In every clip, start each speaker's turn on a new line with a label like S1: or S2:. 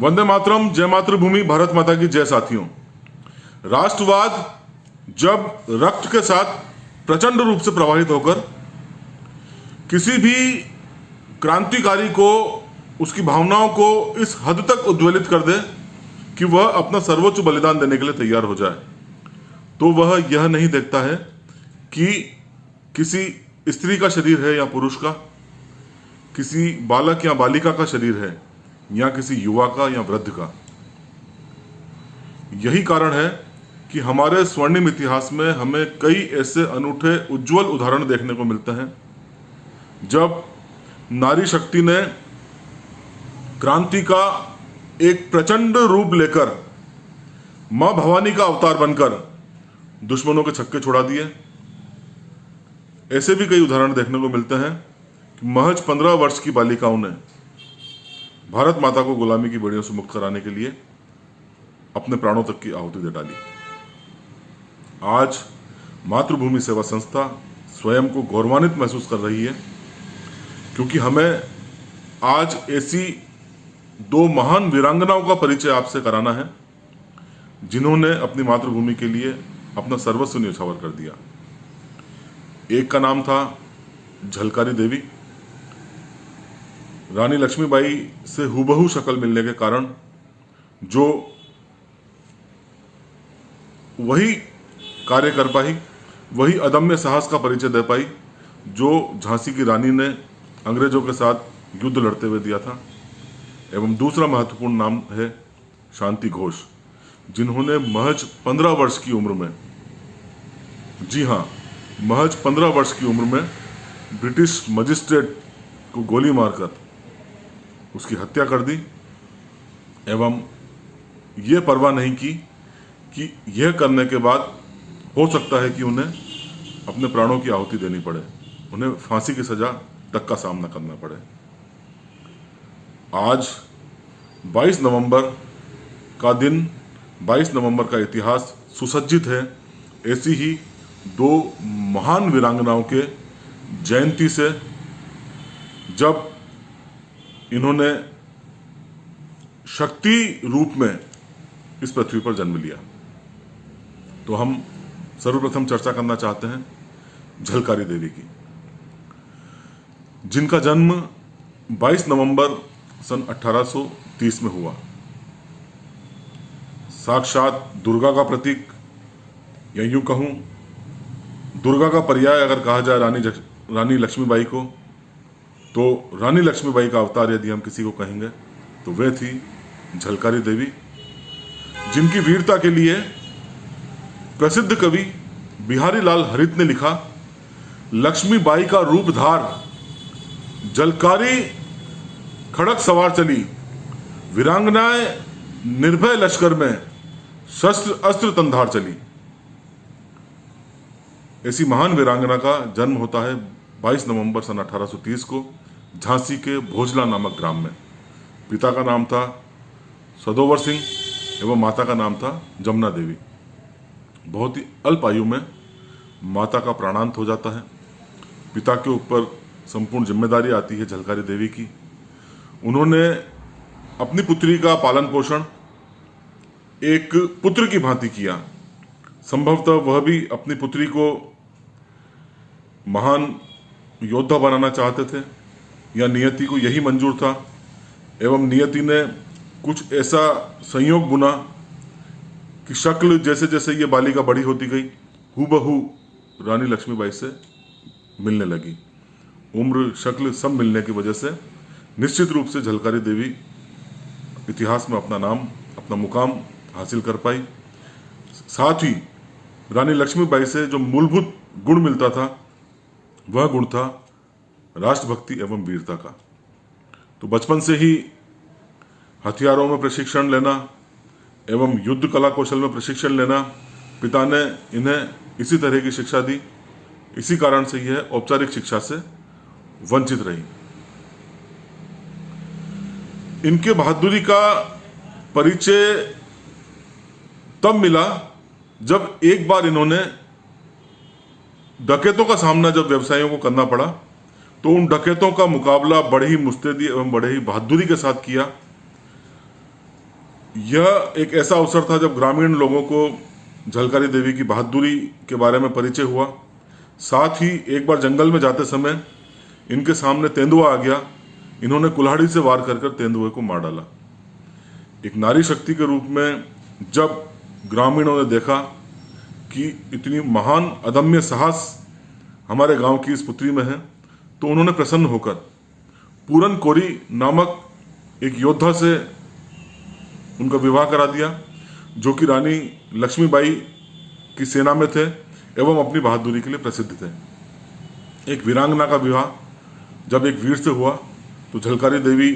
S1: वंदे मातरम, जय मातृभूमि, भारत माता की जय। साथियों, राष्ट्रवाद जब रक्त के साथ प्रचंड रूप से प्रवाहित होकर किसी भी क्रांतिकारी को, उसकी भावनाओं को इस हद तक उद्वेलित कर दे कि वह अपना सर्वोच्च बलिदान देने के लिए तैयार हो जाए, तो वह यह नहीं देखता है कि किसी स्त्री का शरीर है या पुरुष का, किसी बालक या बालिका का शरीर है या किसी युवा का या वृद्ध का। यही कारण है कि हमारे स्वर्णिम इतिहास में हमें कई ऐसे अनूठे उज्जवल उदाहरण देखने को मिलते हैं जब नारी शक्ति ने क्रांति का एक प्रचंड रूप लेकर मां भवानी का अवतार बनकर दुश्मनों के छक्के छुड़ा दिए। ऐसे भी कई उदाहरण देखने को मिलते हैं कि महज 15 वर्ष की बालिकाओं ने भारत माता को गुलामी की बेड़ियों से मुक्त कराने के लिए अपने प्राणों तक की आहुति दे डाली। आज मातृभूमि सेवा संस्था स्वयं को गौरवान्वित महसूस कर रही है, क्योंकि हमें आज ऐसी दो महान वीरांगनाओं का परिचय आपसे कराना है जिन्होंने अपनी मातृभूमि के लिए अपना सर्वस्व न्यौछावर कर दिया। एक का नाम था झलकारी देवी। रानी लक्ष्मीबाई से हूबहू शक्ल मिलने के कारण जो वही कार्य कर पाई, वही अदम्य साहस का परिचय दे पाई जो झांसी की रानी ने अंग्रेजों के साथ युद्ध लड़ते हुए दिया था। एवं दूसरा महत्वपूर्ण नाम है शांति घोष, जिन्होंने महज 15 वर्ष की उम्र में, जी हाँ, महज 15 वर्ष की उम्र में ब्रिटिश मजिस्ट्रेट को गोली मारकर उसकी हत्या कर दी एवं यह परवाह नहीं की कि यह करने के बाद हो सकता है कि उन्हें अपने प्राणों की आहुति देनी पड़े, उन्हें फांसी की सजा तक का सामना करना पड़े। आज 22 नवंबर का दिन, 22 नवंबर का इतिहास सुसज्जित है ऐसी ही दो महान वीरांगनाओं के जयंती से, जब इन्होंने शक्ति रूप में इस पृथ्वी पर जन्म लिया। तो हम सर्वप्रथम चर्चा करना चाहते हैं झलकारी देवी की, जिनका जन्म 22 नवंबर सन 1830 में हुआ। साक्षात दुर्गा का प्रतीक, या यूं कहूं दुर्गा का पर्याय अगर कहा जाए रानी लक्ष्मीबाई को, तो रानी लक्ष्मीबाई का अवतार यदि हम किसी को कहेंगे तो वे थी झलकारी देवी, जिनकी वीरता के लिए प्रसिद्ध कवि बिहारी लाल हरित ने लिखा, लक्ष्मीबाई का रूपधार झलकारी खड़क सवार चली, वीरांगनाएं निर्भय लश्कर में शस्त्र अस्त्र तंधार चली। ऐसी महान वीरांगना का जन्म होता है 22 नवंबर सन 1830 को झांसी के भोजला नामक ग्राम में। पिता का नाम था सदोवर सिंह एवं माता का नाम था जमुना देवी। बहुत ही अल्प आयु में माता का प्राणांत हो जाता है। पिता के ऊपर संपूर्ण जिम्मेदारी आती है झलकारी देवी की। उन्होंने अपनी पुत्री का पालन पोषण एक पुत्र की भांति किया। संभवतः वह भी अपनी पुत्री को महान योद्धा बनाना चाहते थे, या नियति को यही मंजूर था, एवं नियति ने कुछ ऐसा संयोग बुना कि शक्ल जैसे जैसे ये बालिका बड़ी होती गई, हूबहू रानी लक्ष्मीबाई से मिलने लगी। उम्र, शक्ल सब मिलने की वजह से निश्चित रूप से झलकारी देवी इतिहास में अपना नाम, अपना मुकाम हासिल कर पाई। साथ ही रानी लक्ष्मीबाई से जो मूलभूत गुण मिलता था वह गुण था राष्ट्रभक्ति एवं वीरता का। तो बचपन से ही हथियारों में प्रशिक्षण लेना एवं युद्ध कला कौशल में प्रशिक्षण लेना, पिता ने इन्हें इसी तरह की शिक्षा दी। इसी कारण से यह औपचारिक शिक्षा से वंचित रही। इनके बहादुरी का परिचय तब मिला जब एक बार इन्होंने डकैतों का सामना जब व्यवसायियों को करना पड़ा, तो उन डकैतों का मुकाबला बड़े ही मुस्तैदी एवं बड़े ही बहादुरी के साथ किया। यह एक ऐसा अवसर था जब ग्रामीण लोगों को झलकारी देवी की बहादुरी के बारे में परिचय हुआ। साथ ही एक बार जंगल में जाते समय इनके सामने तेंदुआ आ गया। इन्होंने कुल्हाड़ी से वार कर तेंदुए को मार डाला। एक नारी शक्ति के रूप में जब ग्रामीणों ने देखा कि इतनी महान अदम्य साहस हमारे गांव की इस पुत्री में है, तो उन्होंने प्रसन्न होकर पूरन कोरी नामक एक योद्धा से उनका विवाह करा दिया, जो कि रानी लक्ष्मीबाई की सेना में थे एवं अपनी बहादुरी के लिए प्रसिद्ध थे। एक वीरांगना का विवाह जब एक वीर से हुआ तो झलकारी देवी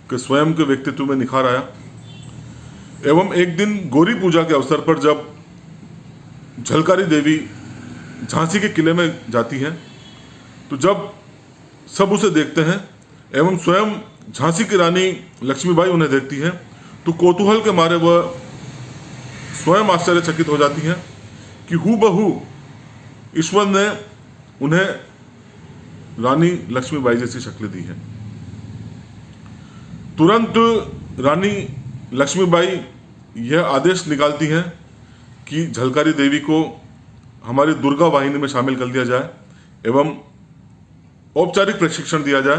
S1: के स्वयं के व्यक्तित्व में निखार आया। एवं एक दिन गौरी पूजा के अवसर पर जब झलकारी देवी झांसी के किले में जाती हैं, तो जब सब उसे देखते हैं एवं स्वयं झांसी की रानी लक्ष्मीबाई उन्हें देखती है, तो कौतूहल के मारे वह स्वयं आश्चर्यचकित हो जाती हैं कि हूबहू ईश्वर ने उन्हें रानी लक्ष्मीबाई जैसी शक्ल दी है। तुरंत रानी लक्ष्मीबाई यह आदेश निकालती हैं कि झलकारी देवी को हमारी दुर्गा वाहिनी में शामिल कर दिया जाए एवं औपचारिक प्रशिक्षण दिया जाए,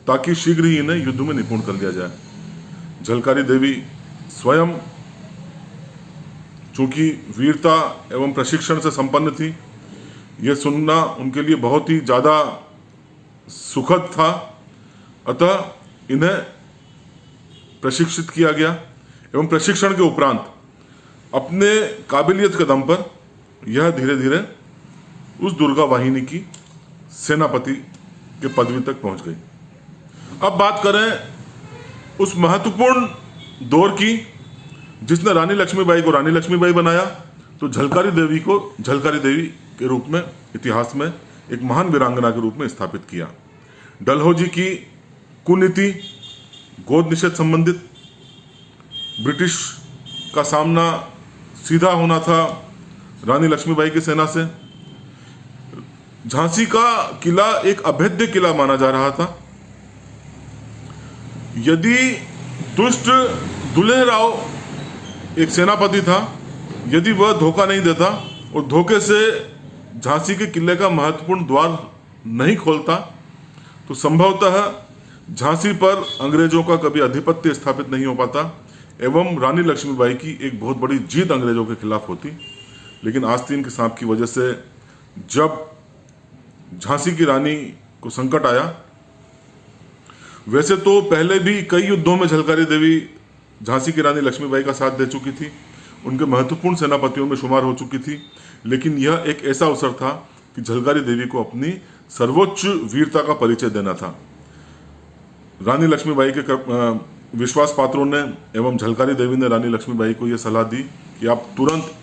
S1: ताकि शीघ्र ही इन्हें युद्ध में निपुण कर लिया जाए। झलकारी देवी स्वयं चूंकि वीरता एवं प्रशिक्षण से संपन्न थी, यह सुनना उनके लिए बहुत ही ज़्यादा सुखद था। अतः इन्हें प्रशिक्षित किया गया एवं प्रशिक्षण के उपरांत अपने काबिलियत के दम पर यह धीरे धीरे उस दुर्गा वाहिनी की सेनापति के पदवी तक पहुंच गई। अब बात करें उस महत्वपूर्ण दौर की जिसने रानी लक्ष्मीबाई को रानी लक्ष्मीबाई बनाया, तो झलकारी देवी को झलकारी देवी के रूप में इतिहास में एक महान वीरांगना के रूप में स्थापित किया। डलहौजी की कुनीति, गोद निषेध संबंधित ब्रिटिश का सामना सीधा होना था रानी लक्ष्मीबाई की सेना से। झांसी का किला एक अभेद्य किला माना जा रहा था। यदि दुष्ट दुल्हे राव एक सेनापति था, यदि वह धोखा नहीं देता और धोखे से झांसी के किले का महत्वपूर्ण द्वार नहीं खोलता, तो संभवतः झांसी पर अंग्रेजों का कभी आधिपत्य स्थापित नहीं हो पाता एवं रानी लक्ष्मीबाई की एक बहुत बड़ी जीत अंग्रेजों के खिलाफ होती। लेकिन आस्तीन के सांप की वजह से जब झांसी की रानी को संकट आया, वैसे तो पहले भी कई युद्धों में झलकारी देवी झांसी की रानी लक्ष्मीबाई का साथ दे चुकी थी, उनके महत्वपूर्ण सेनापतियों में शुमार हो चुकी थी, लेकिन यह एक ऐसा अवसर था कि झलकारी देवी को अपनी सर्वोच्च वीरता का परिचय देना था। रानी लक्ष्मीबाई के विश्वास पात्रों ने एवं झलकारी देवी ने रानी लक्ष्मीबाई को यह सलाह दी कि आप तुरंत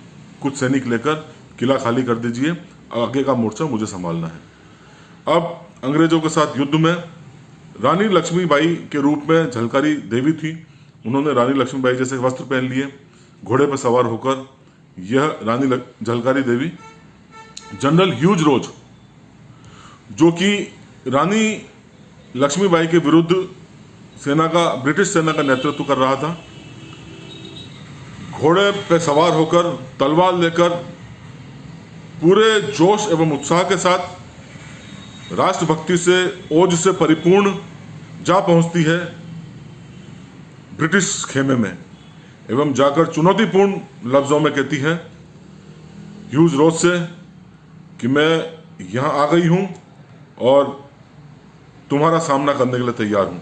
S1: कुछ सैनिक लेकर किला खाली कर दीजिए, आगे का मोर्चा मुझे संभालना है। अब अंग्रेजों के साथ युद्ध में रानी लक्ष्मीबाई के रूप में झलकारी देवी थी। उन्होंने रानी लक्ष्मीबाई जैसे वस्त्र पहन लिए, घोड़े पर सवार होकर यह रानी झलकारी देवी जनरल ह्यूज रोज, जो कि रानी लक्ष्मीबाई के विरुद्ध ब्रिटिश सेना का नेतृत्व कर रहा था, घोड़े पर सवार होकर तलवार लेकर पूरे जोश एवं उत्साह के साथ राष्ट्रभक्ति से ओज से परिपूर्ण जा पहुंचती है ब्रिटिश खेमे में एवं जाकर चुनौतीपूर्ण लफ्जों में कहती है ह्यूज रोज से कि मैं यहां आ गई हूं और तुम्हारा सामना करने के लिए तैयार हूं।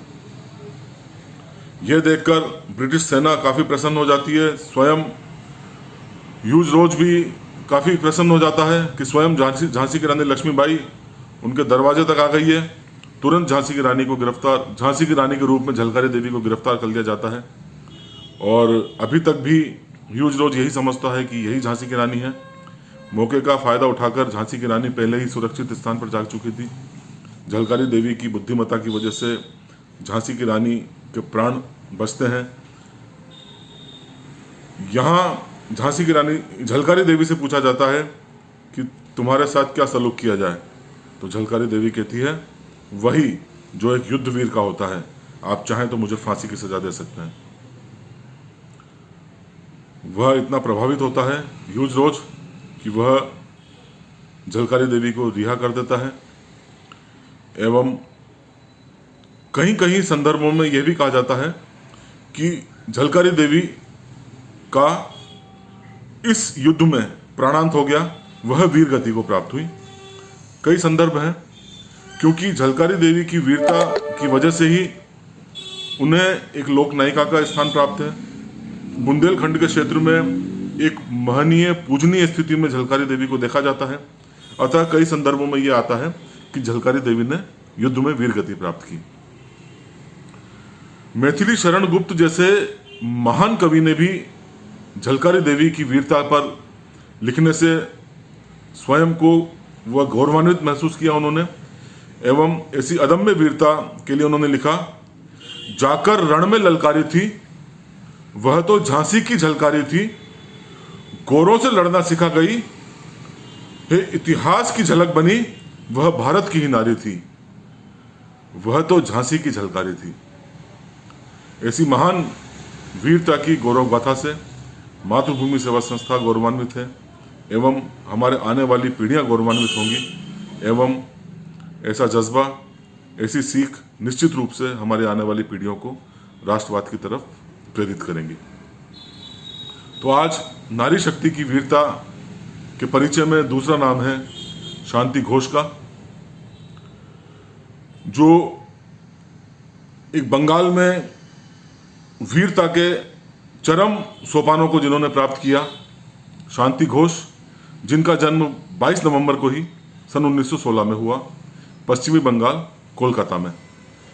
S1: यह देखकर ब्रिटिश सेना काफी प्रसन्न हो जाती है। स्वयं ह्यूज रोज भी काफी प्रसन्न हो जाता है कि स्वयं झांसी की रानी लक्ष्मीबाई उनके दरवाजे तक आ गई है। तुरंत झांसी की रानी के रूप में झलकारी देवी को गिरफ्तार कर लिया जाता है और अभी तक भी ह्यूज रोज यही समझता है कि यही झांसी की रानी है। मौके का फायदा उठाकर झांसी की रानी पहले ही सुरक्षित स्थान पर जा चुकी थी। झलकारी देवी की बुद्धिमत्ता की वजह से झांसी की रानी के प्राण बचते हैं। यहाँ झांसी की रानी झलकारी देवी से पूछा जाता है कि तुम्हारे साथ क्या सलूक किया जाए, तो झलकारी देवी कहती है वही जो एक युद्ध वीर का होता है, आप चाहें तो मुझे फांसी की सजा दे सकते हैं। वह इतना प्रभावित होता है यूज रोज कि वह झलकारी देवी को रिहा कर देता है। एवं कहीं कहीं संदर्भों में यह भी कहा जाता है कि झलकारी देवी का इस युद्ध में प्राणांत हो गया, वह वीर गति को प्राप्त हुई। कई संदर्भ हैं, क्योंकि झलकारी देवी की वीरता की वजह से ही उन्हें एक लोक नायिका का स्थान प्राप्त है। बुंदेलखंड के क्षेत्र में एक महनीय पूजनीय स्थिति में झलकारी देवी को देखा जाता है। अतः कई संदर्भों में यह आता है कि झलकारी देवी ने युद्ध में वीर गति प्राप्त की। मैथिली शरण गुप्त जैसे महान कवि ने भी झलकारी देवी की वीरता पर लिखने से स्वयं को वह गौरवान्वित महसूस किया उन्होंने। एवं ऐसी अदम्य वीरता के लिए उन्होंने लिखा, जाकर रण में ललकारी थी वह तो झांसी की झलकारी थी, गोरों से लड़ना सिखा गई, हे इतिहास की झलक बनी वह भारत की ही नारी थी, वह तो झांसी की झलकारी थी। ऐसी महान वीरता की गौरव गाथा से मातृभूमि सेवा संस्था गौरवान्वित है एवं हमारे आने वाली पीढ़ियां गौरवान्वित होंगी। एवं ऐसा जज्बा, ऐसी सीख निश्चित रूप से हमारे आने वाली पीढ़ियों को राष्ट्रवाद की तरफ प्रेरित करेंगी। तो आज नारी शक्ति की वीरता के परिचय में दूसरा नाम है शांति घोष का, जो एक बंगाल में वीरता के चरम सोपानों को जिन्होंने प्राप्त किया। शांति घोष, जिनका जन्म 22 नवंबर को ही सन 1916 में हुआ, पश्चिमी बंगाल, कोलकाता में।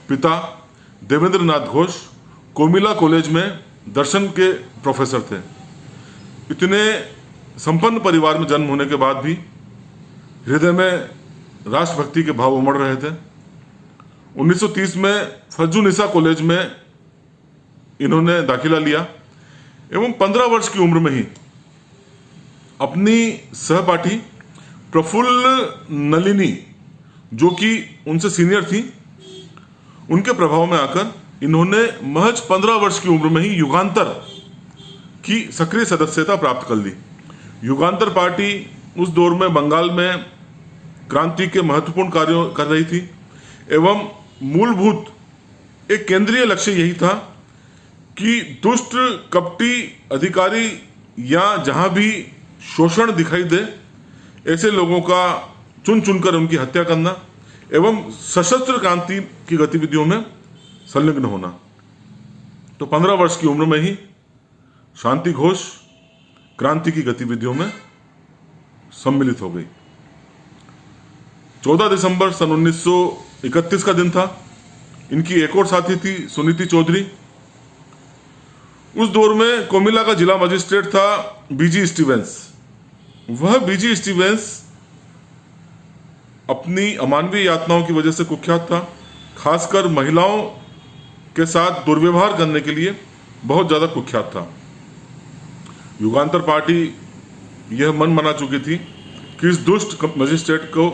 S1: पिता देवेंद्र नाथ घोष कोमिला कॉलेज में दर्शन के प्रोफेसर थे। इतने संपन्न परिवार में जन्म होने के बाद भी हृदय में राष्ट्रभक्ति के भाव उमड़ रहे थे। 1930 में फज्जुनिसा कॉलेज में इन्होंने दाखिला लिया एवं 15 वर्ष की उम्र में ही अपनी सहपाठी प्रफुल्ल नलिनी, जो कि उनसे सीनियर थी, उनके प्रभाव में आकर इन्होंने महज 15 वर्ष की उम्र में ही युगांतर की सक्रिय सदस्यता प्राप्त कर ली। युगांतर पार्टी उस दौर में बंगाल में क्रांति के महत्वपूर्ण कार्यों कर रही थी एवं मूलभूत एक केंद्रीय लक्ष्य यही था कि दुष्ट कपटी अधिकारी या जहां भी शोषण दिखाई दे ऐसे लोगों का चुन चुनकर उनकी हत्या करना एवं सशस्त्र क्रांति की गतिविधियों में संलग्न होना। तो 15 वर्ष की उम्र में ही शांति घोष क्रांति की गतिविधियों में सम्मिलित हो गई। 14 दिसंबर सन 1931 का दिन था। इनकी एक और साथी थी सुनीति चौधरी। उस दौर में कोमिला का जिला मजिस्ट्रेट था बीजी स्टीवेंस। वह बीजी स्टीवेंस अपनी अमानवीय यातनाओं की वजह से कुख्यात था, खासकर महिलाओं के साथ दुर्व्यवहार करने के लिए बहुत ज्यादा कुख्यात था। युगांतर पार्टी यह मन बना चुकी थी कि इस दुष्ट मजिस्ट्रेट को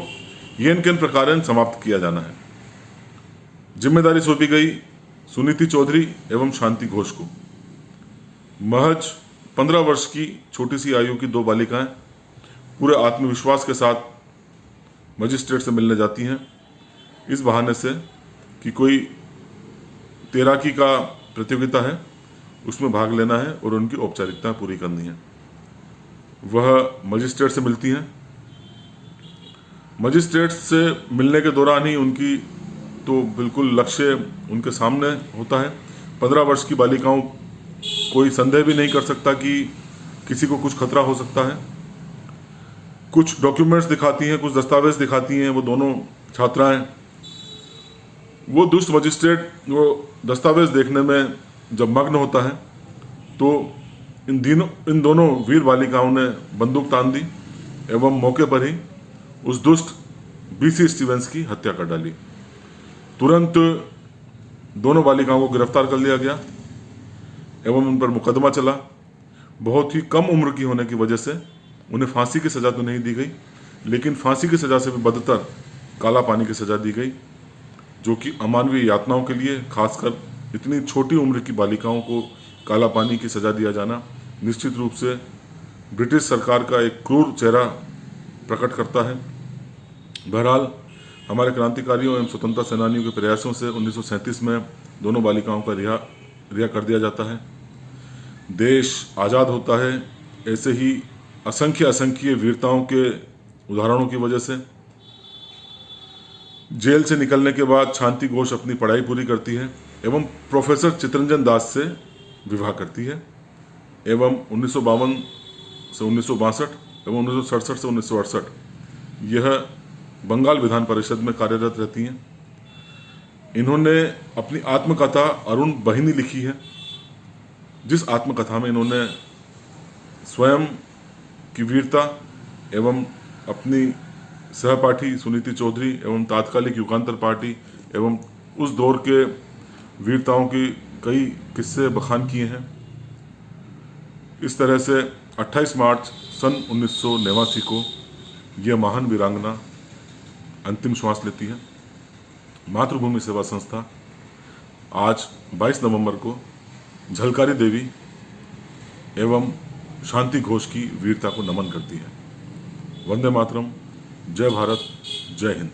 S1: येन केन प्रकारेण समाप्त किया जाना है। जिम्मेदारी सौंपी गई सुनीति चौधरी एवं शांति घोष को। महज 15 वर्ष की छोटी सी आयु की दो बालिकाएं पूरे आत्मविश्वास के साथ मजिस्ट्रेट से मिलने जाती हैं, इस बहाने से कि कोई तैराकी का प्रतियोगिता है, उसमें भाग लेना है और उनकी औपचारिकताएं पूरी करनी है। वह मजिस्ट्रेट से मिलती हैं। मजिस्ट्रेट से मिलने के दौरान ही उनकी तो बिल्कुल लक्ष्य उनके सामने होता है। 15 वर्ष की बालिकाओं कोई संदेह भी नहीं कर सकता कि किसी को कुछ खतरा हो सकता है। कुछ डॉक्यूमेंट्स दिखाती हैं, कुछ दस्तावेज दिखाती हैं वो दोनों छात्राएं। वो दुष्ट मजिस्ट्रेट वो दस्तावेज देखने में जब मग्न होता है तो इन दोनों वीर बालिकाओं ने बंदूक तान दी एवं मौके पर ही उस दुष्ट बीसी स्टीवेंस की हत्या कर डाली। तुरंत दोनों बालिकाओं को गिरफ्तार कर लिया गया एवं उन पर मुकदमा चला। बहुत ही कम उम्र की होने की वजह से उन्हें फांसी की सजा तो नहीं दी गई, लेकिन फांसी की सजा से भी बदतर काला पानी की सजा दी गई, जो कि अमानवीय यातनाओं के लिए, खासकर इतनी छोटी उम्र की बालिकाओं को काला पानी की सजा दिया जाना निश्चित रूप से ब्रिटिश सरकार का एक क्रूर चेहरा प्रकट करता है। बहरहाल हमारे क्रांतिकारियों एवं स्वतंत्रता सेनानियों के प्रयासों से 1937 में दोनों बालिकाओं का रिहा कर दिया जाता है। देश आज़ाद होता है ऐसे ही असंख्य वीरताओं के उदाहरणों की वजह से। जेल से निकलने के बाद शांति घोष अपनी पढ़ाई पूरी करती है एवं प्रोफेसर चित्तरंजन दास से विवाह करती है एवं 1952 से 1962 एवं 1967 से 1968 यह बंगाल विधान परिषद में कार्यरत रहती हैं। इन्होंने अपनी आत्मकथा अरुण बहिनी लिखी है, जिस आत्मकथा में इन्होंने स्वयं की वीरता एवं अपनी सहपाठी सुनीति चौधरी एवं तात्कालिक युगांतर पार्टी एवं उस दौर के वीरताओं की कई किस्से बखान किए हैं। इस तरह से 28 मार्च सन 1989 को यह महान वीरांगना अंतिम श्वास लेती है। मातृभूमि सेवा संस्था आज 22 नवंबर को झलकारी देवी एवं शांति घोष की वीरता को नमन करती है। वंदे मातरम। जय भारत, जय हिंद।